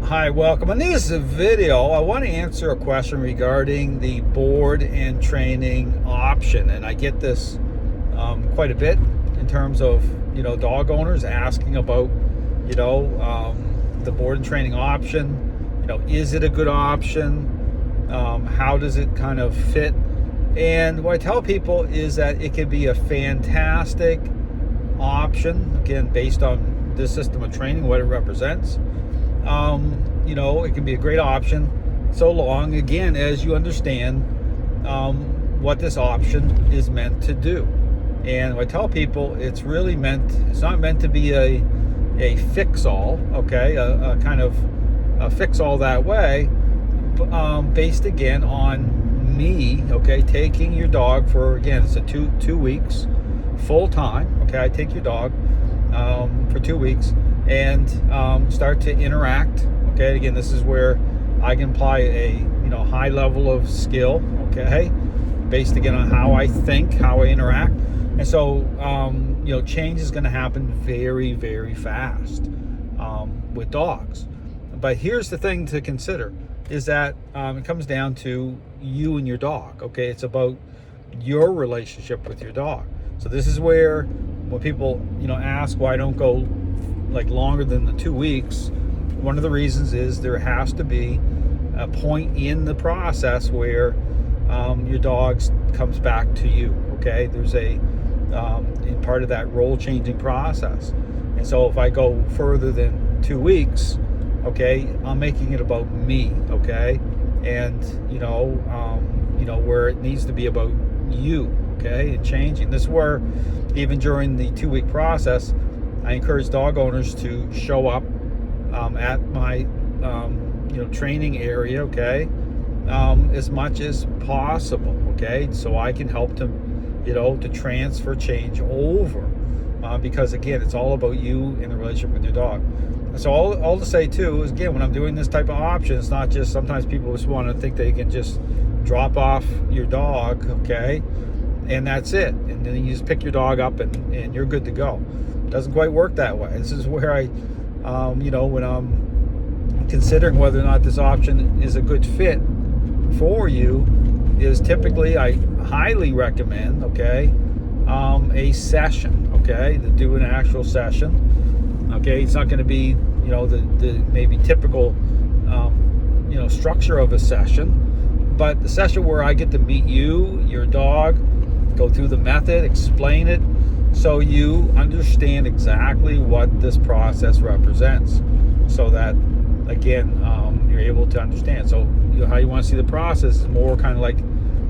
Hi, welcome. In this video, I want to answer a question regarding the board and training option. And I get this quite a bit in terms of, dog owners asking about, the board and training option. Is it a good option? How does it kind of fit? And what I tell people is that it can be a fantastic option, again, based on this system of training, what it represents. It can be a great option so long, again, as you understand what this option is meant to do. And I tell people it's not meant to be a fix-all, okay, a kind of a fix-all that way, based again on me, okay, taking your dog for, again, it's a two weeks full time, okay, I take your dog for 2 weeks and start to interact. Okay, again, this is where I can apply a high level of skill. Okay, based again on how I think, how I interact, and so change is going to happen very, very fast with dogs. But here's the thing to consider: is that it comes down to you and your dog. Okay, it's about your relationship with your dog. So this is where when people ask why I don't go like longer than the 2 weeks, one of the reasons is there has to be a point in the process where your dog comes back to you. Okay, there's in part of that role changing process. And so if I go further than 2 weeks, okay, I'm making it about me. Okay, and where it needs to be about you. Okay, and changing. This is where even during the 2 week process, I encourage dog owners to show up at my training area, okay, as much as possible, okay, so I can help them, to transfer change over, because again, it's all about you and the relationship with your dog. So all to say too is, again, when I'm doing this type of option, it's not just, sometimes people just want to think they can just drop off your dog, okay, and that's it, and then you just pick your dog up and you're good to go. It doesn't quite work that way. This is where I when I'm considering whether or not this option is a good fit for you, is typically I highly recommend, okay, a session, okay, to do an actual session. Okay, it's not going to be the maybe typical structure of a session, but the session where I get to meet you, your dog, go through the method, explain it, so you understand exactly what this process represents, so that again you're able to understand. So how you want to see the process is more kind of like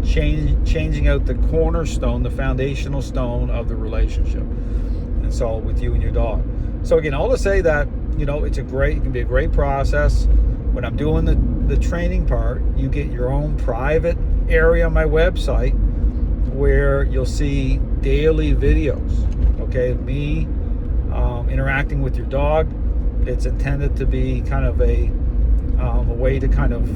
changing out the cornerstone, the foundational stone of the relationship, and so with you and your dog. So again, all to say that it can be a great process. When I'm doing the training part, you get your own private area on my website where you'll see daily videos, okay, of me interacting with your dog. It's intended to be kind of a way to kind of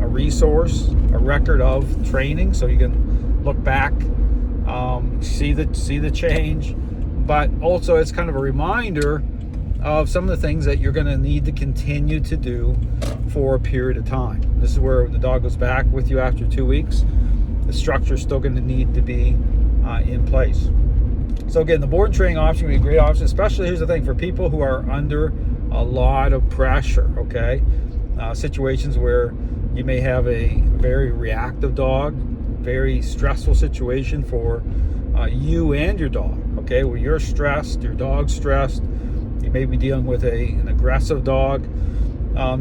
a resource, a record of training, so you can look back, see the change, but also it's kind of a reminder of some of the things that you're going to need to continue to do for a period of time. This is where the dog goes back with you after 2 weeks. The structure is still going to need to be in place. So again, the board and training option would be a great option, especially, here's the thing, for people who are under a lot of pressure, okay? Situations where you may have a very reactive dog, very stressful situation for you and your dog, okay? Where you're stressed, your dog's stressed, you may be dealing with an aggressive dog.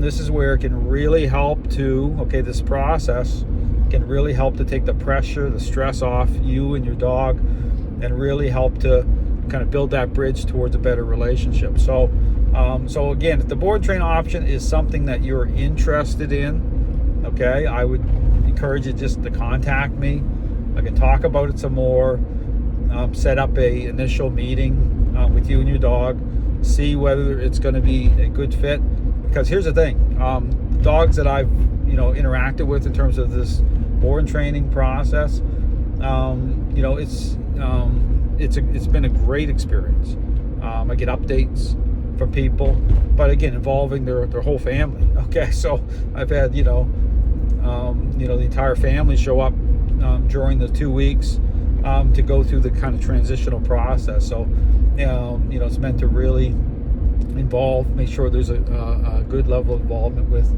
This is where it can really help to, okay, this process can really help to take the pressure, the stress off you and your dog, and really help to kind of build that bridge towards a better relationship. So again, if the board train option is something that you're interested in, okay, I would encourage you just to contact me. I can talk about it some more, set up a initial meeting with you and your dog, see whether it's going to be a good fit. Because here's the thing, dogs that I've interacted with in terms of this board and training process, it's been a great experience. I get updates from people, but again, involving their whole family. Okay, so I've had the entire family show up during the 2 weeks to go through the kind of transitional process. So it's meant to really make sure there's a good level of involvement with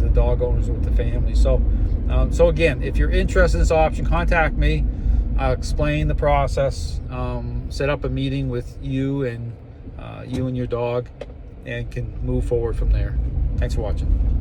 the dog owners, with the family. So again, if you're interested in this option, contact me. I'll explain the process, set up a meeting with you and your dog, and can move forward from there. Thanks for watching.